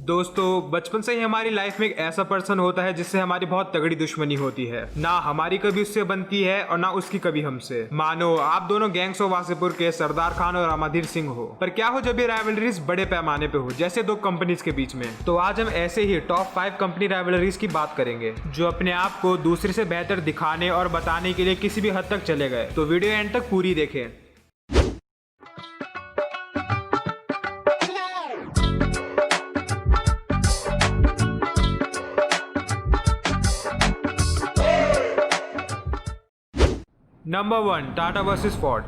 दोस्तों, बचपन से ही हमारी लाइफ में एक ऐसा पर्सन होता है जिससे हमारी बहुत तगड़ी दुश्मनी होती है। ना हमारी कभी उससे बनती है और ना उसकी कभी हमसे। मानो आप दोनों गैंग्स ऑफ वासेपुर के सरदार खान और रामाधीर सिंह हो, पर क्या हो जब ये राइवलरीज बड़े पैमाने पे हो, जैसे दो कंपनीज के बीच में। तो आज हम ऐसे ही टॉप 5 कंपनी राइवलरीज की बात करेंगे जो अपने आप को दूसरे से बेहतर दिखाने और बताने के लिए किसी भी हद तक चले गए। तो वीडियो एंड तक पूरी देखें। Number 1, Tata versus Ford.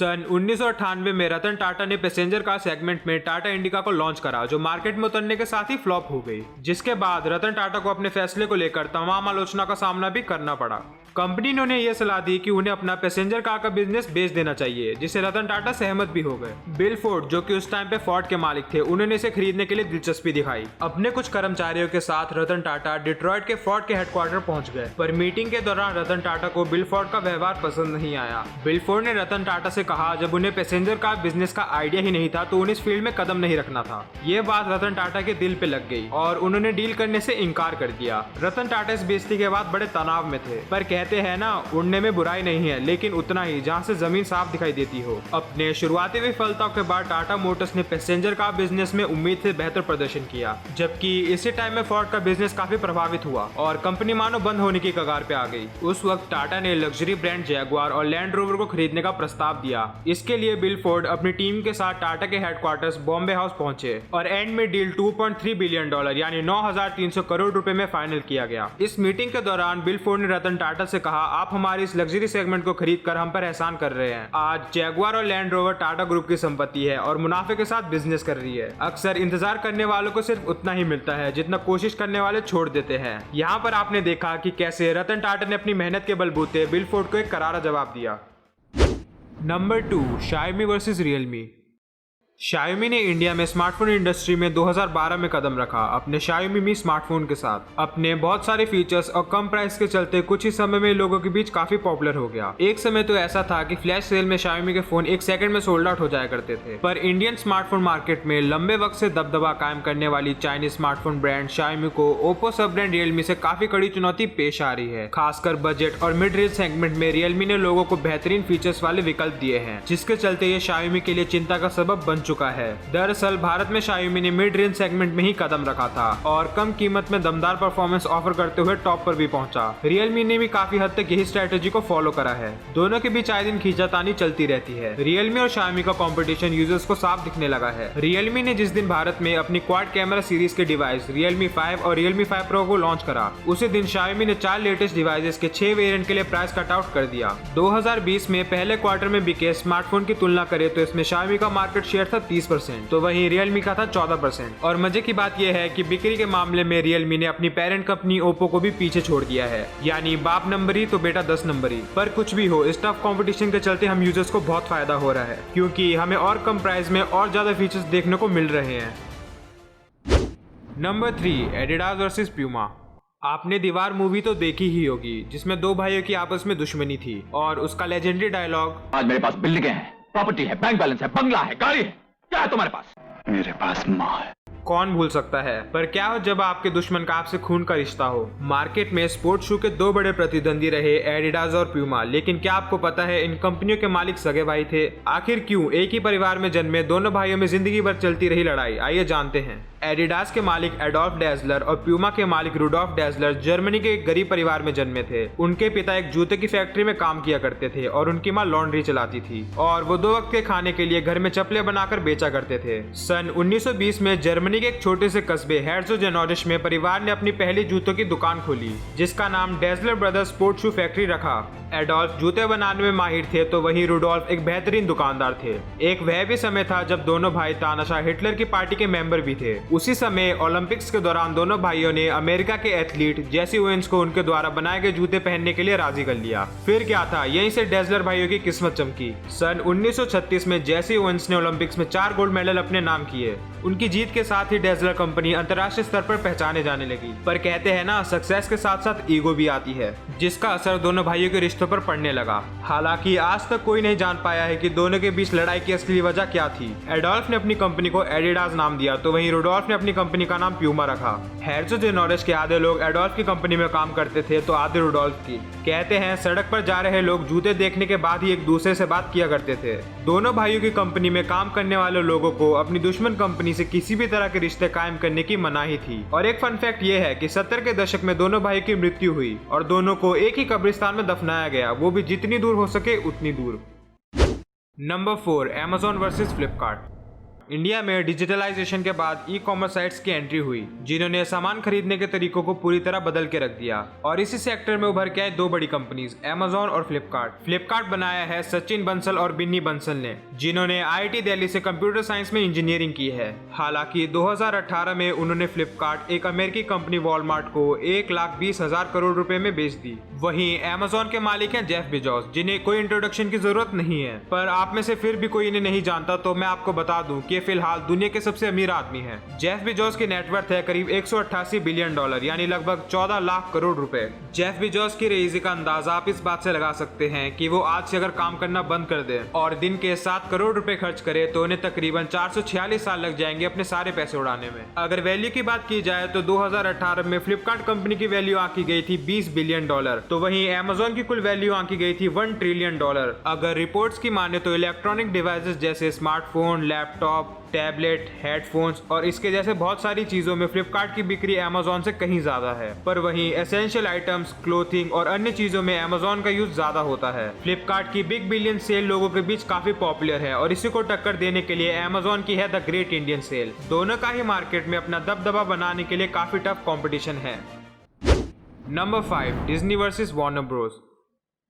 सन 1998 में रतन टाटा ने पैसेंजर कार सेगमेंट में टाटा इंडिका को लॉन्च करा, जो मार्केट में उतरने के साथ ही फ्लॉप हो गई। जिसके बाद रतन टाटा को अपने फैसले को लेकर तमाम आलोचना का सामना भी करना पड़ा। कंपनी ने उन्हें यह सलाह दी कि उन्हें अपना पैसेंजर कार का बिजनेस बेच देना चाहिए, जिससे रतन टाटा सहमत भी हो गए। बिल फोर्ड, जो कि उस टाइम पे फोर्ड के मालिक थे, उन्होंने इसे खरीदने के लिए दिलचस्पी दिखाई। अपने कुछ कर्मचारियों के साथ रतन टाटा डिट्रॉइट के फोर्ड के हेडक्वार्टर पहुंच गए, पर मीटिंग के दौरान रतन टाटा को बिल फोर्ड का व्यवहार पसंद नहीं आया। बिल फोर्ड ने रतन टाटा से कहा जब उन्हें पैसेंजर कार बिजनेस का आइडिया ही नहीं था तो उन्हें इस फील्ड में कदम नहीं रखना था। ये बात रतन टाटा के दिल पे लग गई और उन्होंने डील करने से इनकार कर दिया। रतन टाटा इस बेइज्जती के बाद बड़े तनाव में थे, पर कहते हैं ना, उड़ने में बुराई नहीं है, लेकिन उतना ही जहां से जमीन साफ दिखाई देती हो। अपने शुरुआती विफलताओं के बाद टाटा मोटर्स ने पैसेंजर कार बिजनेस में उम्मीद से बेहतर प्रदर्शन किया, जबकि इसी टाइम में फोर्ड का बिजनेस काफी प्रभावित हुआ और कंपनी मानो बंद होने की कगार पे आ गई। उस वक्त टाटा ने लग्जरी ब्रांड जैगुआर और लैंड रोवर को खरीदने का प्रस्ताव दिया। इसके लिए बिल फोर्ड अपनी टीम के साथ टाटा के हेडक्वार्टर्स बॉम्बे हाउस पहुंचे और एंड में डील $2.3 बिलियन यानी 9,300 करोड़ रुपए में फाइनल किया गया। इस मीटिंग के दौरान बिल फोर्ड ने रतन टाटा से कहा, आप हमारी इस लग्जरी सेगमेंट को खरीद कर हम पर एहसान कर रहे हैं। आज जैगुआर और लैंड रोवर टाटा ग्रुप की संपत्ति है और मुनाफे के साथ बिजनेस कर रही है। अक्सर इंतजार करने वालों को सिर्फ उतना ही मिलता है जितना कोशिश करने वाले छोड़ देते हैं। यहाँ पर आपने देखा कि कैसे रतन टाटा ने अपनी मेहनत के बलबूते बिल फोर्ड को एक करारा जवाब दिया। Number 2, Xiaomi versus Realme. Xiaomi ने इंडिया में स्मार्टफोन इंडस्ट्री में 2012 में कदम रखा अपने Xiaomi Mi स्मार्टफोन के साथ। अपने बहुत सारे फीचर्स और कम प्राइस के चलते कुछ ही समय में लोगों के बीच काफी पॉपुलर हो गया। एक समय तो ऐसा था कि फ्लैश सेल में Xiaomi के फोन 1 सेकंड में सोल्ड आउट हो जाया करते थे। पर इंडियन स्मार्टफोन मार्केट में लंबे वक्त से दबदबा कायम करने वाली चाइनीज स्मार्टफोन ब्रांड Xiaomi को ओप्पो सब ब्रांड Realme से काफी कड़ी चुनौती पेश आ रही है। खासकर बजट और मिड रेंज सेगमेंट में Realme ने लोगों को बेहतरीन फीचर्स वाले विकल्प दिए हैं, जिसके चलते ये Xiaomi के लिए चिंता का सबब बन चुका है। दरअसल भारत में Xiaomi ने मिड रेंज सेगमेंट में ही कदम रखा था और कम कीमत में दमदार परफॉर्मेंस ऑफर करते हुए टॉप पर भी पहुंचा। Realme ने भी काफी हद तक यही स्ट्रेटेजी को फॉलो करा है। दोनों के बीच आए दिन खींचातानी चलती रहती है। Realme और Xiaomi का कंपटीशन यूजर्स को साफ दिखने लगा है। Realme ने जिस दिन भारत में अपनी क्वाड कैमरा सीरीज के डिवाइस Realme 5 और Realme 5 Pro को लॉन्च करा, उसी दिन Xiaomi ने 4 लेटेस्ट डिवाइसेस के 6 वेरिएंट के लिए प्राइस कट आउट कर दिया। 2020 में पहले क्वार्टर में बिके स्मार्टफोन की तुलना करें तो इसमें Xiaomi का मार्केट शेयर था 30%, तो वहीं Realme का था 14%। और मजे की बात यह है कि बिक्री के मामले में Realme ने अपनी पेरेंट कंपनी Oppo को भी पीछे छोड़ दिया है, यानी बाप नंबरी तो बेटा 10 नंबरी। पर कुछ भी हो, इस टफ कंपटीशन के चलते हम यूजर्स को बहुत फायदा हो रहा है, क्योंकि हमें और कम प्राइस में और ज्यादा फीचर्स देखने को मिल रहे हैं। Number 3, Adidas versus Puma। आपने दीवार मूवी तो देखी ही होगी, जिसमें दो भाइयों की आपस में दुश्मनी थी और उसका लेजेंडरी डायलॉग, आज मेरे पास बिल्डिंगें हैं, प्रॉपर्टी है, बैंक बैलेंस है, बंगला है, गाड़ी है, क्या है तुम्हारे पास? मेरे पास माँ है। कौन भूल सकता है। पर क्या हो जब आपके दुश्मन का आपसे खून का रिश्ता हो। मार्केट में स्पोर्ट्स शू के 2 बड़े प्रतिद्वंदी रहे, एडिडास और प्यूमा, लेकिन क्या आपको पता है इन कंपनियों के मालिक सगे भाई थे। आखिर क्यों एक ही परिवार में जन्मे दोनों भाइयों में जिंदगी भर चलती रही लड़ाई, आइए जानते हैं। एडिडास के मालिक एडोल्फ डेजलर और प्यूमा के मालिक रुडोल्फ डेजलर जर्मनी के एक गरीब परिवार में जन्मे थे। उनके पिता एक जूते की फैक्ट्री में काम किया करते थे और उनकी माँ लॉन्ड्री चलाती थी, और वो 2 वक्त के खाने के लिए घर में चप्पलें बनाकर बेचा करते थे। सन 1920 में जर्मनी के एक छोटे से कस्बे हेर्ज़ोगेनाउज़ में परिवार ने अपनी पहली जूतों की दुकान खोली, जिसका नाम डेजलर ब्रदर्स स्पोर्ट शू फैक्ट्री रखा। एडोल्फ जूते बनाने में माहिर थे तो वहीं रुडोल्फ एक बेहतरीन दुकानदार थे। एक वह भी समय था जब दोनों भाई तानाशाह हिटलर की पार्टी के मेंबर भी थे। उसी समय ओलंपिक्स के दौरान दोनों भाइयों ने अमेरिका के एथलीट जेसी ओवेंस को उनके द्वारा बनाए गए जूते पहनने के लिए राजी कर लिया। फिर क्या था, यहीं से डेजलर भाइयों की किस्मत चमकी। सन 1936 में जेसी ओवेंस ने ओलंपिक्स में 4 गोल्ड मेडल अपने नाम किए। उनकी जीत के साथ ही डेजलर कंपनी अंतर्राष्ट्रीय स्तर पर पहचाने जाने लगी। पर कहते हैं ना, सक्सेस के साथ साथ ईगो भी आती है, जिसका असर दोनों भाइयों के रिश्तों पर पड़ने लगा। हालांकि आज तक कोई नहीं जान पाया है कि दोनों के बीच लड़ाई की असली वजह क्या थी। एडोल्फ ने अपनी कंपनी को एडिडास नाम दिया तो वहीं रुडोल्फ एडोल्फ ने अपनी कंपनी का नाम प्यूमा रखा। हेर्ज़ोग-नोरिस के आधे लोग एडोल्फ की कंपनी में काम करते थे तो आधे रुडोल्फ की। कहते हैं सड़क पर जा रहे लोग जूते देखने के बाद ही एक दूसरे से बात किया करते थे। दोनों भाइयों की कंपनी में काम करने वाले लोगों को अपनी दुश्मन कंपनी से किसी भी तरह के रिश्ते कायम करने की मनाही थी। और एक फन फैक्ट ये है कि 70 के दशक में दोनों भाइयों की मृत्यु हुई और दोनों को एक ही कब्रिस्तान में दफनाया गया, वो भी जितनी दूर हो सके उतनी दूर। Number 4, Amazon versus Flipkart. India में डिजिटलाइजेशन के बाद ई कॉमर्स साइट्स की एंट्री हुई, जिन्होंने सामान खरीदने के तरीकों को पूरी तरह बदल के रख दिया। और इसी सेक्टर में उभर के आए दो बड़ी कंपनीज, Amazon और फ्लिपकार्ट। फ्लिपकार्ट बनाया है सचिन बंसल और बिन्नी बंसल ने, जिन्होंने IIT दिल्ली से कंप्यूटर साइंस में इंजीनियरिंग की है। हालांकि 2018 में उन्होंने फ्लिपकार्ट एक अमेरिकी कंपनी वॉलमार्ट को 1,20,000 करोड़ रुपए में बेच दी। वहीं Amazon के मालिक हैं जेफ बेजोस, जिन्हें कोई इंट्रोडक्शन की जरूरत नहीं है, पर आप में से फिर भी कोई इन्हें नहीं जानता तो मैं आपको बता दूं कि फिलहाल दुनिया के सबसे अमीर आदमी हैं। जेफ बेजोस की नेटवर्थ है करीब 188 बिलियन डॉलर, यानी लगभग 14 लाख करोड़ रुपए। जेफ बेजोस की रईसी का अंदाजा आप इस बात से लगा सकते हैं कि वो आज से अगर काम करना बंद कर दे और दिन के 7 करोड़ रुपए खर्च करे तो उन्हें तकरीबन 446 साल लग जाएंगे अपने सारे पैसे उड़ाने में। अगर वैल्यू की बात की जाए तो 2018 में फ्लिपकार्ट कंपनी की वैल्यू आंकी गई थी 20 बिलियन डॉलर, तो वहीं Amazon की कुल वैल्यू आंकी गई थी 1 ट्रिलियन डॉलर। अगर रिपोर्ट्स की माने तो इलेक्ट्रॉनिक डिवाइसेस जैसे स्मार्टफोन, लैपटॉप, टैबलेट, हेडफोन्स और इसके जैसे बहुत सारी चीजों में फ्लिपकार्ट की बिक्री Amazon से कहीं ज्यादा है। पर वहीं एसेंशियल आइटम्स, क्लोथिंग और अन्य चीजों में Amazon का यूज ज्यादा होता है। फ्लिपकार्ट की बिग बिलियन सेल लोगों के बीच काफी पॉपुलर है और इसी को टक्कर देने के लिए Amazon की है द ग्रेट इंडियन सेल। दोनों का ही मार्केट में अपना दबदबा बनाने के लिए काफी टफ कॉम्पिटिशन है। Number 5, Disney versus Warner Bros.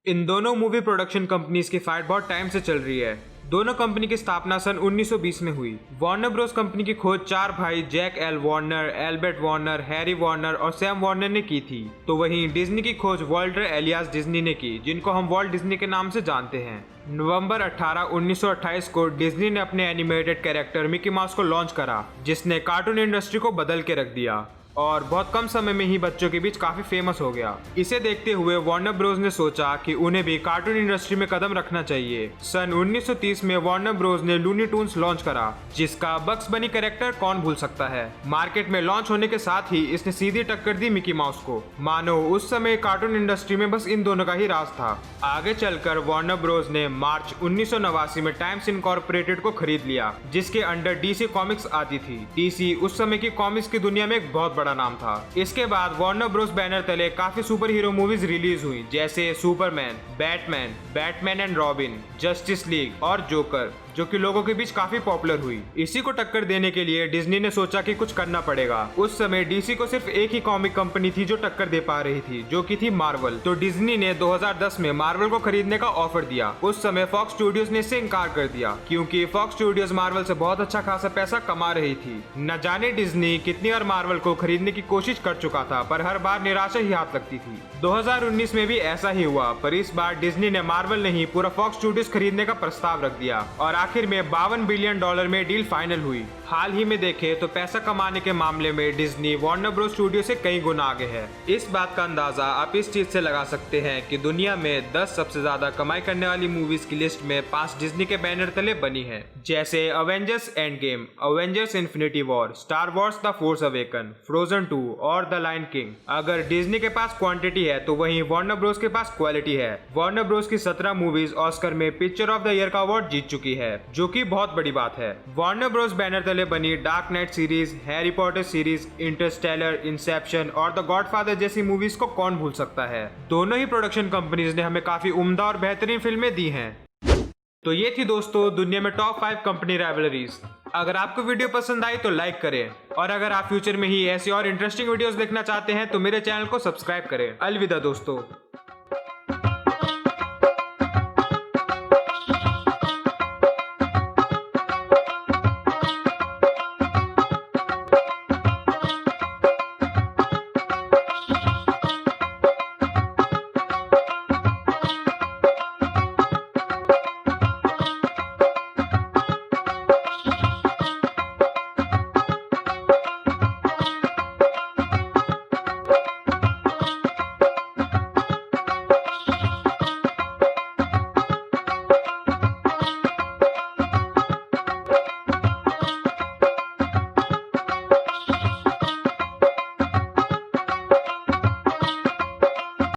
इन दोनों मूवी प्रोडक्शन कंपनीज की फाइट बहुत टाइम से चल रही है। दोनों कंपनी की स्थापना सन 1920 में हुई। वार्नर ब्रोस कंपनी की खोज 4 भाई Jack L Warner, Albert Warner, Harry Warner और सैम वार्नर ने की थी। तो वहीं डिज्नी की खोज वॉल्टर एलियास डिज्नी ने की, जिनको हम वॉल्ट डिज्नी के नाम से जानते हैं। नवंबर 18, 1928 को डिज्नी ने अपने एनिमेटेड कैरेक्टर मिकी माउस को लॉन्च करा, जिसने कार्टून इंडस्ट्री को बदल के रख दिया और बहुत कम समय में ही बच्चों के बीच काफी फेमस हो गया। इसे देखते हुए वार्नर ब्रोस ने सोचा कि उन्हें भी कार्टून इंडस्ट्री में कदम रखना चाहिए। सन 1930 में वार्नर ब्रोस ने लूनी टून्स लॉन्च करा, जिसका बक्स बनी कैरेक्टर कौन भूल सकता है। मार्केट में लॉन्च होने के साथ ही इसने सीधी टक्कर दी मिकी माउस को। मानो उस समय कार्टून इंडस्ट्री में बस इन दोनों का ही राज था। आगे चलकर वार्नर ब्रोस ने मार्च 1989 में टाइम्स इनकॉर्पोरेटेड को खरीद लिया, जिसके अंडर DC कॉमिक्स आती थी। DC उस समय की कॉमिक्स की दुनिया में एक बहुत बड़ा नाम था। इसके बाद वार्नर ब्रोस बैनर तले काफी सुपर हीरो मूवीज रिलीज हुई, जैसे Superman, Batman, Batman and robin, justice league और जोकर, जो कि लोगों के बीच काफी पॉपुलर हुई। इसी को टक्कर देने के लिए डिज्नी ने सोचा कि कुछ करना पड़ेगा। उस समय DC को सिर्फ एक ही कॉमिक कंपनी थी जो टक्कर दे पा रही थी, जो कि थी मार्वल। तो डिज्नी ने 2010 में मार्वल को खरीदने का ऑफर दिया। उस समय फॉक्स स्टूडियोज ने इससे इनकार कर दिया, क्योंकि फॉक्स स्टूडियोज मार्वल से बहुत अच्छा खासा पैसा कमा रही थी। न जाने डिज्नी कितनी बार मार्वल को खरीदने की कोशिश कर चुका था, पर हर बार निराशा ही हाथ लगती थी। 2019 में भी ऐसा ही हुआ, पर इस बार डिज्नी ने मार्वल नहीं पूरा फॉक्स स्टूडियोज खरीदने का प्रस्ताव रख दिया और आखिर में 52 बिलियन डॉलर में डील फाइनल हुई। हाल ही में देखें तो पैसा कमाने के मामले में डिज्नी वार्नर ब्रोस स्टूडियो से कई गुना आगे है। इस बात का अंदाजा आप इस चीज से लगा सकते हैं कि दुनिया में 10 सबसे ज्यादा कमाई करने वाली मूवीज की लिस्ट में 5 डिज्नी के बैनर तले बनी है, जैसे Avengers end game, Avengers infinity war, star Wars the force awaken, frozen 2 और द लायन किंग। अगर डिज्नी के पास क्वांटिटी है तो वहीं वार्नर ब्रोस के पास क्वालिटी है। वार्नर ब्रोस की 17 मूवीज ऑस्कर में पिक्चर ऑफ द ईयर का अवार्ड जीत चुकी है, जो कि बहुत बड़ी बात है। वार्नर ब्रोस बैनर तले बनी dark night series, Harry Potter series, Interstellar, Inception और द गॉडफादर जैसी मूवीज को कौन भूल सकता है। दोनों ही प्रोडक्शन कंपनीज ने हमें काफी उम्दा और बेहतरीन फिल्में दी हैं। तो ये थी दोस्तों दुनिया में टॉप 5 कंपनी राइवलरीज। अगर आपको वीडियो पसंद आई तो लाइक करें, और अगर आप फ्यूचर में ही ऐसी और इंटरेस्टिंग वीडियोस देखना चाहते हैं तो मेरे चैनल को सब्सक्राइब करें। अलविदा दोस्तों।